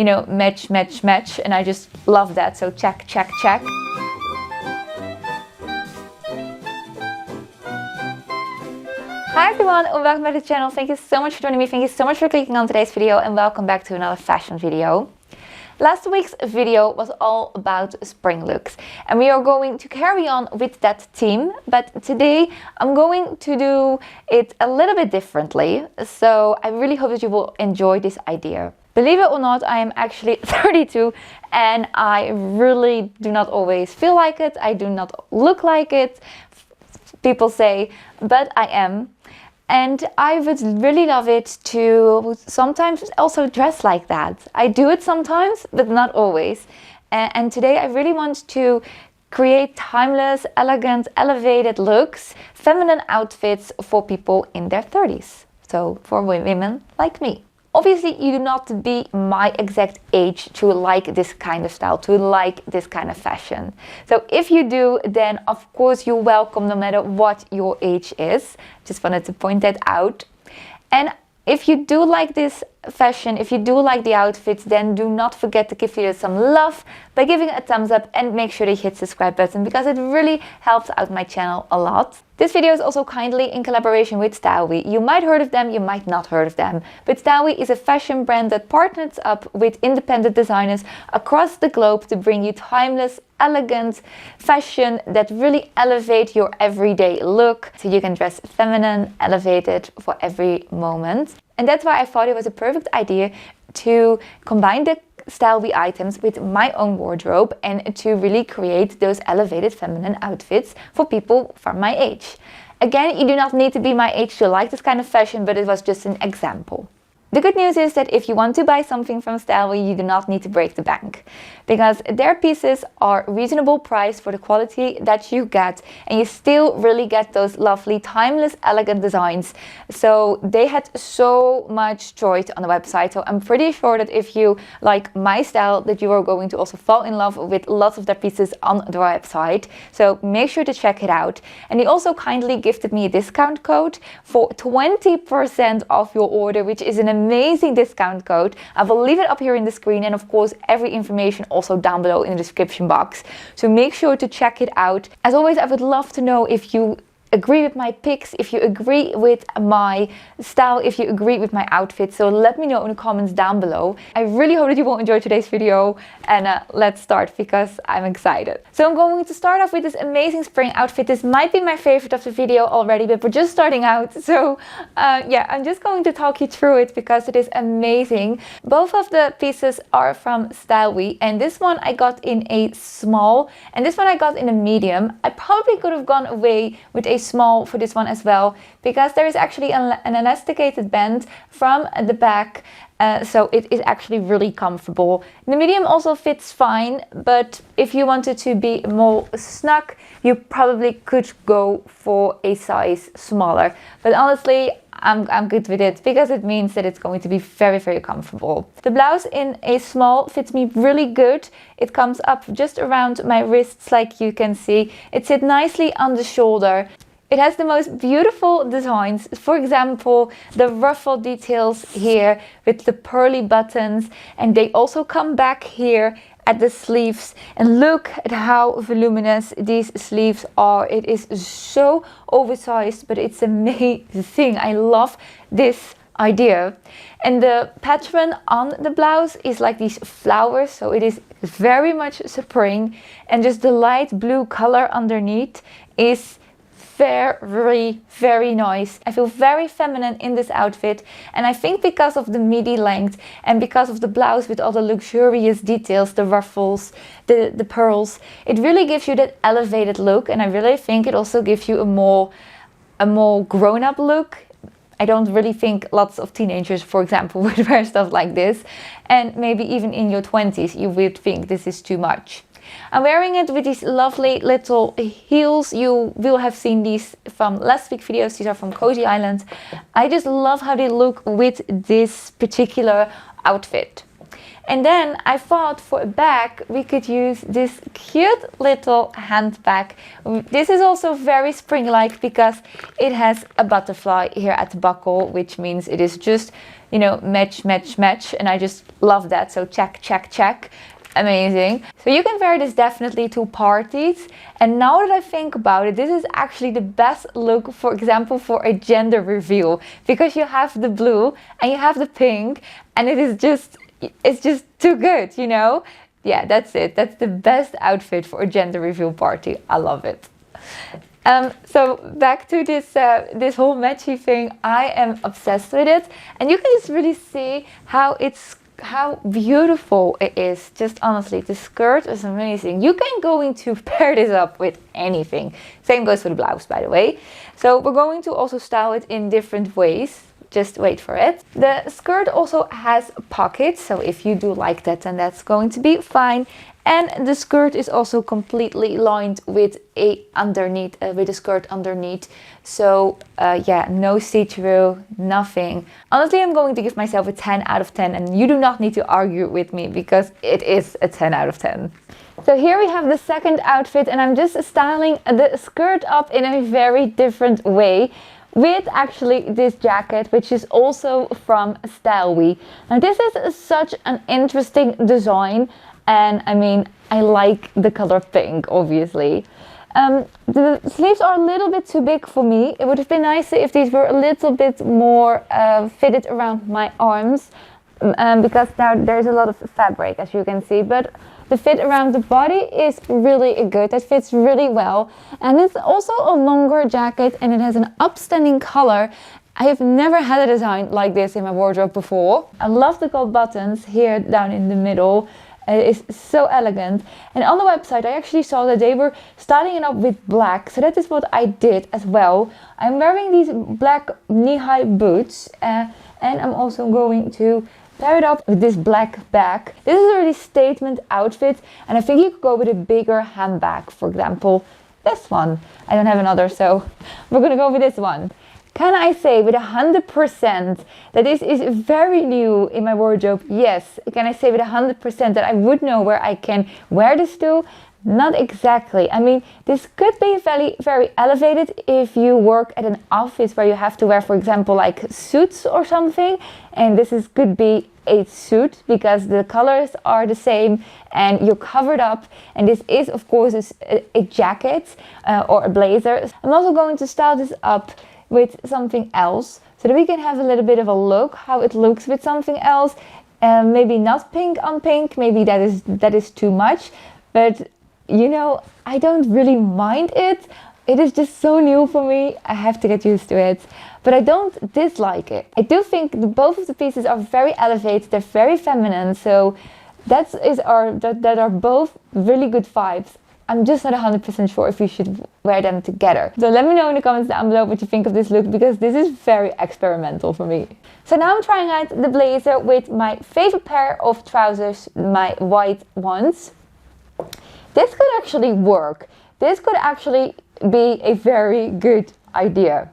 you know, match, match, match. And I just love that. So check, check, check. Hi everyone, and welcome back to the channel. Thank you so much for joining me. Thank you so much for clicking on today's video, and welcome back to another fashion video. Last week's video was all about spring looks, and we are going to carry on with that theme, but today I'm going to do it a little bit differently. So I really hope that you will enjoy this idea. Believe it or not, I am actually 32 and I really do not always feel like it. I do not look like it, people say, but I am. And I would really love it to sometimes also dress like that. I do it sometimes, but not always. And today I really want to create timeless, elegant, elevated looks, feminine outfits for people in their 30s. So for women like me. Obviously, you do not have to be my exact age to like this kind of style, to like this kind of fashion. So if you do, then of course you're welcome no matter what your age is. Just wanted to point that out. And if you do like this fashion, if you do like the outfits, then do not forget to give it some love by giving it a thumbs up and make sure to hit the subscribe button, because it really helps out my channel a lot. This video is also kindly in collaboration with StyleWe. You might heard of them, you might not heard of them, but StyleWe is a fashion brand that partners up with independent designers across the globe to bring you timeless, elegant fashion that really elevate your everyday look, so you can dress feminine, elevated for every moment. And that's why I thought it was a perfect idea to combine the StyleWe items with my own wardrobe and to really create those elevated feminine outfits for people from my age. Again, you do not need to be my age to like this kind of fashion, but it was just an example. The good news is that if you want to buy something from StyleWe, you do not need to break the bank, because their pieces are reasonable price for the quality that you get, and you still really get those lovely, timeless, elegant designs. So they had so much choice on the website, so I'm pretty sure that if you like my style, that you are going to also fall in love with lots of their pieces on the website. So make sure to check it out. And they also kindly gifted me a discount code for 20% off your order, which is an amazing discount code. I will leave it up here in the screen, and of course every information also down below in the description box. So make sure to check it out. As always, I would love to know if you agree with my picks, if you agree with my style, if you agree with my outfit. So let me know in the comments down below. I really hope that you will enjoy today's video, and let's start because I'm excited. So I'm going to start off with this amazing spring outfit. This might be my favorite of the video already, but we're just starting out. So yeah, I'm just going to talk you through it because it is amazing. Both of the pieces are from StyleWe, and this one I got in a small and this one I got in a medium. I probably could have gone away with a small for this one as well, because there is actually an elasticated band from the back, so it is actually really comfortable. The medium also fits fine, but if you wanted to be more snug, you probably could go for a size smaller. But honestly, I'm good with it because it means that it's going to be very, very comfortable. The blouse in a small fits me really good. It comes up just around my wrists, like you can see. It sits nicely on the shoulder. It has the most beautiful designs. For example, the ruffle details here with the pearly buttons, and they also come back here at the sleeves. And look at how voluminous these sleeves are. It is so oversized, but it's amazing. I love this idea. And the pattern on the blouse is like these flowers, so it is very much spring, and just the light blue color underneath is very, very nice. I feel very feminine in this outfit, and I think because of the midi length and because of the blouse with all the luxurious details, the ruffles, the pearls, it really gives you that elevated look, and I really think it also gives you a more grown-up look. I don't really think lots of teenagers, for example, would wear stuff like this, and maybe even in your 20s you would think this is too much. I'm wearing it with these lovely little heels. You will have seen these from last week's videos. These are from Cozy Island. I just love how they look with this particular outfit. And then I thought for a bag we could use this cute little handbag. This is also very spring-like because it has a butterfly here at the buckle, which means it is just you know, match, match, match. And I just love that. So check, check, check. Amazing. So you can wear this definitely to parties. And now that I think about it, this is actually the best look, for example, for a gender reveal, because you have the blue and you have the pink, and it's just too good, you know? Yeah, that's it. That's the best outfit for a gender reveal party. I love it. So back to this whole matchy thing. I am obsessed with it, and you can just really see how beautiful it is. Just honestly, the skirt is amazing. You can going to pair this up with anything. Same goes for the blouse, by the way. So we're going to also style it in different ways. Just wait for it. The skirt also has pockets, so if you do like that, then that's going to be fine. And the skirt is also completely lined with a skirt underneath. So yeah, no see-through, nothing. Honestly, I'm going to give myself a 10 out of 10, and you do not need to argue with me because it is a 10 out of 10. So here we have the second outfit, and I'm just styling the skirt up in a very different way with actually this jacket, which is also from StyleWe. Now this is such an interesting design. And I mean, I like the color pink, obviously. The sleeves are a little bit too big for me. It would have been nicer if these were a little bit more fitted around my arms, because now there's a lot of fabric, as you can see. But the fit around the body is really good. That fits really well. And it's also a longer jacket, and it has an upstanding color. I have never had a design like this in my wardrobe before. I love the gold buttons here down in the middle. It is so elegant. And on the website I actually saw that they were styling it up with black, so that is what I did as well. I'm wearing these black knee-high boots, and I'm also going to pair it up with this black bag. This is a really statement outfit, and I think you could go with a bigger handbag, for example this one. I don't have another, so we're gonna go with this one. Can I say with 100% that this is very new in my wardrobe? Yes. Can I say with 100% that I would know where I can wear this to? Not exactly. I mean, this could be very, very elevated if you work at an office where you have to wear, for example, like suits or something. And could be a suit because the colors are the same and you're covered up. And this is, of course, a jacket or a blazer. I'm also going to style this up with something else, so that we can have a little bit of a look how it looks with something else. Maybe not pink on pink, maybe that is too much, but you know, I don't really mind it. It is just so new for me. I have to get used to it, but I don't dislike it. I do think both of the pieces are very elevated, they're very feminine, so that are both really good vibes. I'm just not 100% sure if you should wear them together. So let me know in the comments down below what you think of this look, because this is very experimental for me. So now I'm trying out the blazer with my favorite pair of trousers, my white ones. This could actually work. This could actually be a very good idea.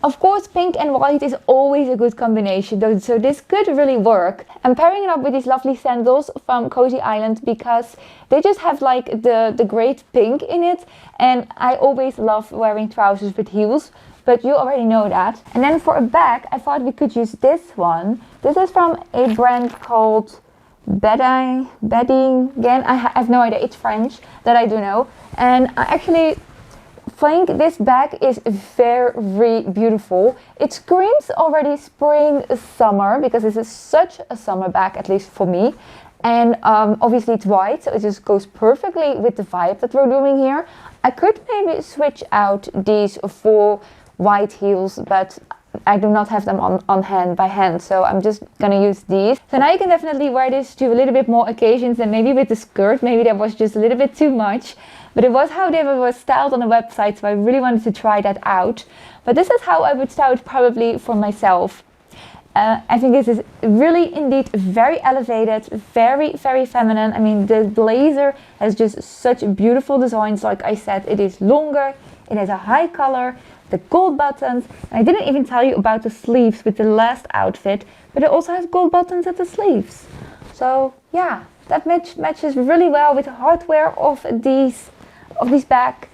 Of course, pink and white is always a good combination, though, so this could really work. I'm pairing it up with these lovely sandals from Cozy Island because they just have like the great pink in it, and I always love wearing trousers with heels, but you already know that. And then for a bag, I thought we could use this one. This is from a brand called Midi. Again, I have no idea, it's French, that I do know. And I actually think this bag is very beautiful. It screams already spring, summer, because this is such a summer bag, at least for me. And obviously it's white, so it just goes perfectly with the vibe that we're doing here. I could maybe switch out these for white heels, but I do not have them on hand by hand, so I'm just gonna use these. So now you can definitely wear this to a little bit more occasions than maybe with the skirt. Maybe that was just a little bit too much, but it was how they were styled on the website, so I really wanted to try that out. But this is how I would style it probably for myself. I think this is really indeed very elevated, very feminine. I mean, the blazer has just such beautiful designs. Like I said, it is longer, it has a high color, the gold buttons. And I didn't even tell you about the sleeves with the last outfit, but it also has gold buttons at the sleeves. So yeah, that matches really well with the hardware of these bag,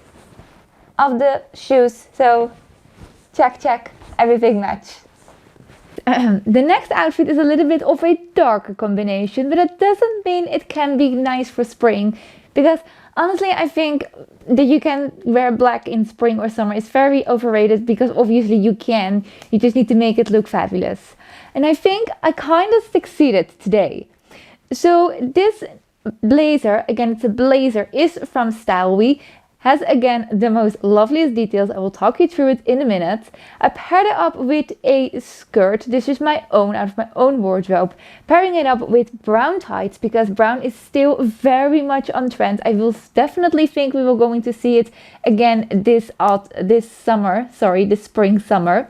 of the shoes. So check, everything match. The next outfit is a little bit of a darker combination, but that doesn't mean it can be nice for spring, because honestly I think that you can wear black in spring or summer is very overrated, because obviously you can, you just need to make it look fabulous. And I think I kind of succeeded today. So this blazer, again it's a blazer, is from StyleWe. Has again the most loveliest details. I will talk you through it in a minute. I paired it up with a skirt. This is my own, out of my own wardrobe. Pairing it up with brown tights, because brown is still very much on trend. I will definitely think we will going to see it again this spring summer.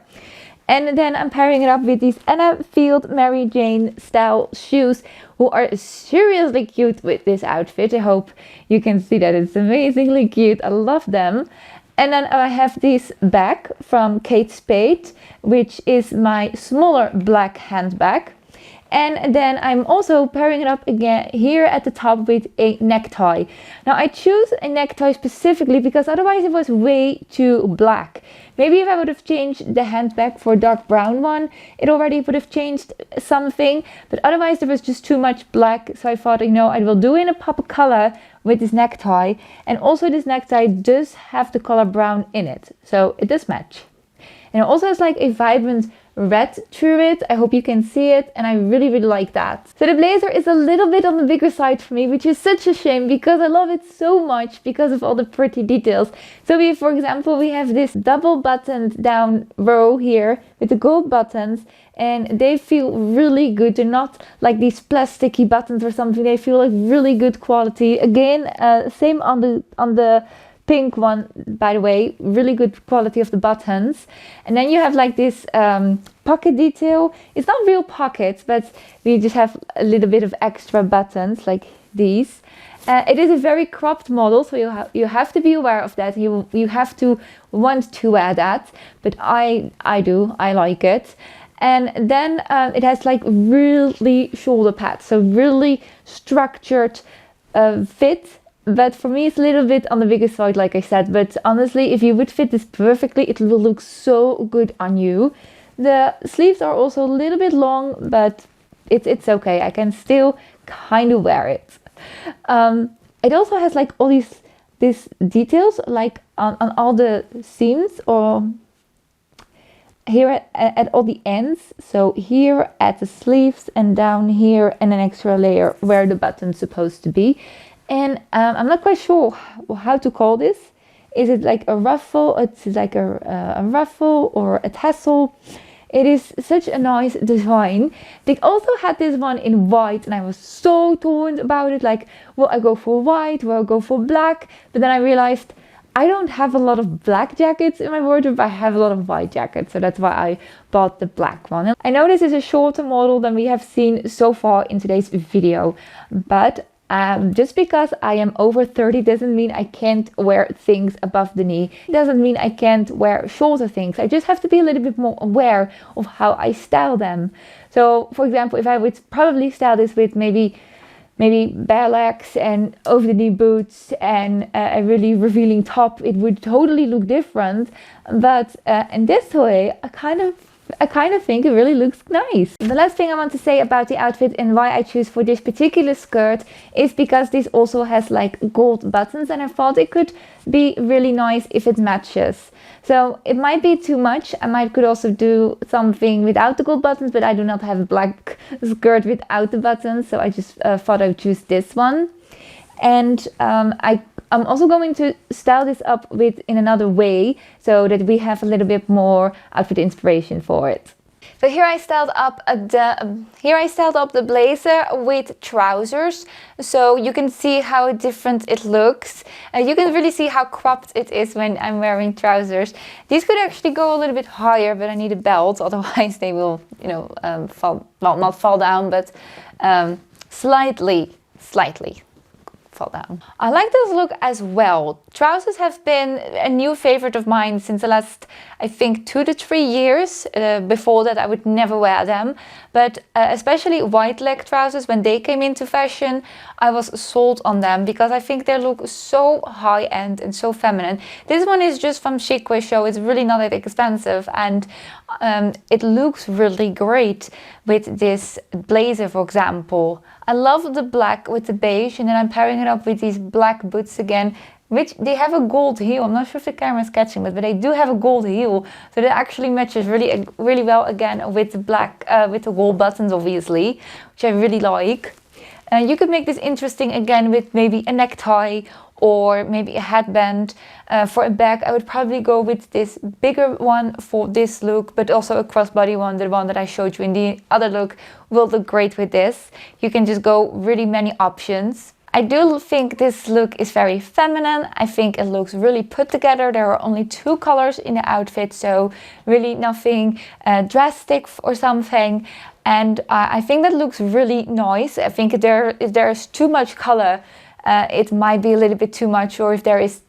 And then I'm pairing it up with these Anna Field Mary Jane style shoes, who are seriously cute with this outfit. I hope you can see that it's amazingly cute. I love them. And then I have this bag from Kate Spade, which is my smaller black handbag. And then I'm also pairing it up again here at the top with a necktie. Now I choose a necktie specifically because otherwise it was way too black. Maybe if I would have changed the handbag for a dark brown one, it already would have changed something. But otherwise there was just too much black. So I thought, you know, I will do in a pop of color with this necktie. And also this necktie does have the color brown in it. So it does match. And it also has like a vibrant red through it. I hope you can see it, and I really like that. So the blazer is a little bit on the bigger side for me, which is such a shame because I love it so much because of all the pretty details. So for example, we have this double buttoned down row here with the gold buttons, and they feel really good. They're not like these plasticky buttons or something. They feel like really good quality. Again, same on the pink one, by the way, really good quality of the buttons. And then you have like this pocket detail. It's not real pockets, but we just have a little bit of extra buttons like these. It is a very cropped model, so you have to be aware of that. You have to want to wear that, but I like it. And then it has like really shoulder pads, so really structured fit. But for me, it's a little bit on the bigger side, like I said. But honestly, if you would fit this perfectly, it will look so good on you. The sleeves are also a little bit long, but it's okay. I can still kind of wear it. It also has like all these details, like on all the seams, or here at all the ends. So here at the sleeves, and down here, and an extra layer where the button's supposed to be. And I'm not quite sure how to call this. Is it like a ruffle? It's like a ruffle or a tassel. It is such a nice design. They also had this one in white, and I was so torn about it. Like, will I go for white? Will I go for black? But then I realized I don't have a lot of black jackets in my wardrobe. I have a lot of white jackets, so that's why I bought the black one. I know this is a shorter model than we have seen so far in today's video, but just because I am over 30 doesn't mean I can't wear things above the knee. It doesn't mean I can't wear shorter things. I just have to be a little bit more aware of how I style them. So, for example, if I would probably style this with maybe bare legs and over the knee boots and a really revealing top, it would totally look different. But in this way, I kind of think it really looks nice. The last thing I want to say about the outfit and why I choose for this particular skirt is because this also has like gold buttons, and I thought it could be really nice if it matches. So it might be too much. Could also do something without the gold buttons, but I do not have a black skirt without the buttons, so I just thought I would choose this one. And I'm also going to style this up in another way so that we have a little bit more outfit inspiration for it. So here I styled up the blazer with trousers, so you can see how different it looks. You can really see how cropped it is when I'm wearing trousers. These could actually go a little bit higher, but I need a belt, otherwise they will, not fall down, but slightly fall down. I like this look as well. Trousers have been a new favorite of mine since the last, I think, 2 to 3 years. Before that I would never wear them, but especially white leg trousers, when they came into fashion, I was sold on them because I think they look so high end and so feminine. This one is just from Chicwish, so it's really not that expensive, and it looks really great with this blazer, for example. I love the black with the beige, and then I'm pairing it up with these black boots again, which they have a gold heel. I'm not sure if the camera is catching, but they do have a gold heel, so that actually matches really well again with the black, with the gold buttons, obviously, which I really like. You could make this interesting again with maybe a necktie or maybe a headband. For a bag, I would probably go with this bigger one for this look, but also a crossbody one, the one that I showed you in the other look, will look great with this. You can just go really many options. I do think this look is very feminine. I think it looks really put together. There are only 2 colors in the outfit, so really nothing drastic or something. And I think that looks really nice. I think if there's too much color, it might be a little bit too much, or if there is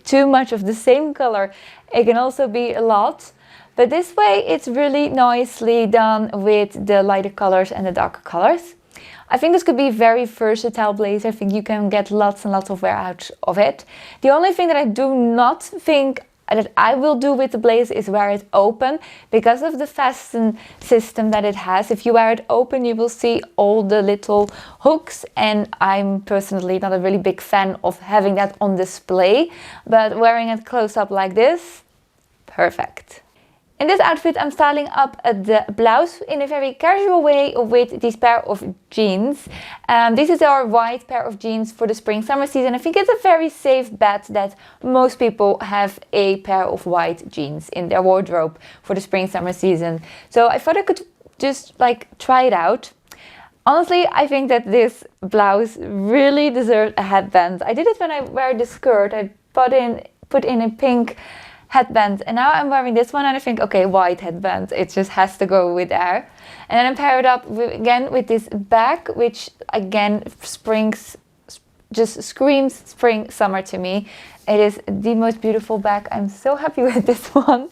too much of the same color, it can also be a lot. But this way it's really nicely done with the lighter colors and the darker colors. I think this could be a very versatile blazer. I think you can get lots and lots of wear out of it. The only thing that I do not think that I will do with the blazer is wear it open, because of the fasten system that it has. If you wear it open, you will see all the little hooks, and I'm personally not a really big fan of having that on display, but wearing it close up like this, perfect. In this outfit, I'm styling up the blouse in a very casual way with this pair of jeans. This is our white pair of jeans for the spring-summer season. I think it's a very safe bet that most people have a pair of white jeans in their wardrobe for the spring-summer season. So I thought I could just like try it out. Honestly, I think that this blouse really deserves a headband. I did it when I wear the skirt. I put in a pink headband, and now I'm wearing this one and I think, okay, white headband, it just has to go with there. And then I'm paired up again with this bag, which again just screams spring summer to me. It is the most beautiful bag. I'm so happy with this one.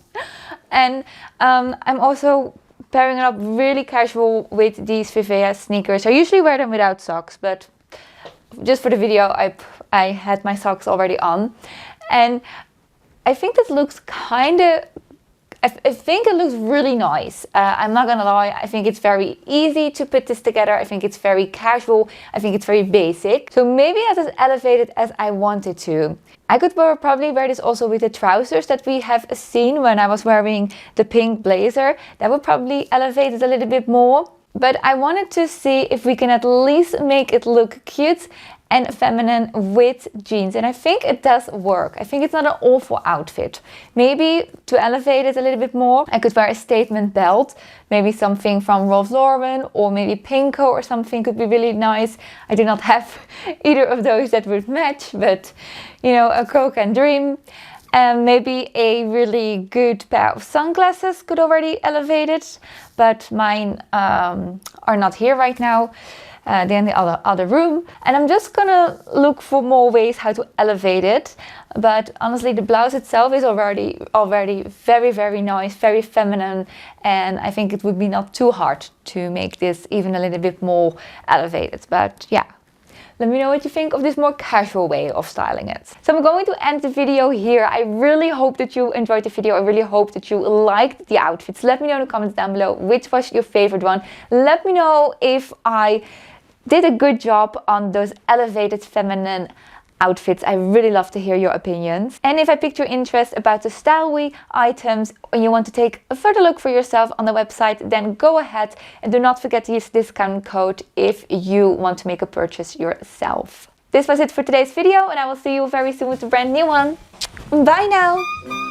And I'm also pairing it up really casual with these Vivea sneakers. I usually wear them without socks, but just for the video I had my socks already on. And I think this looks I think it looks really nice. I'm not gonna lie, I think it's very easy to put this together. I think it's very casual. I think it's very basic. So maybe not as elevated as I wanted to. I could probably wear this also with the trousers that we have seen when I was wearing the pink blazer. That would probably elevate it a little bit more. But I wanted to see if we can at least make it look cute and feminine with jeans, and I think it does work. I think it's not an awful outfit. Maybe to elevate it a little bit more, I could wear a statement belt, maybe something from Ralph Lauren, or maybe Pinko or something could be really nice. I do not have either of those that would match, but you know, a Coke can dream. And maybe a really good pair of sunglasses could already elevate it, but mine are not here right now. They're in the other room, and I'm just gonna look for more ways how to elevate it. But honestly, the blouse itself is already very, very nice, very feminine, and I think it would be not too hard to make this even a little bit more elevated. But yeah, let me know what you think of this more casual way of styling it. So I'm going to end the video here. I really hope that you enjoyed the video. I really hope that you liked the outfits. Let me know in the comments down below which was your favorite one. Let me know if I did a good job on those elevated feminine outfits. I really love to hear your opinions. And if I piqued your interest about the StyleWe items and you want to take a further look for yourself on the website, then go ahead and do not forget to use the discount code if you want to make a purchase yourself. This was it for today's video, and I will see you very soon with a brand new one. Bye now!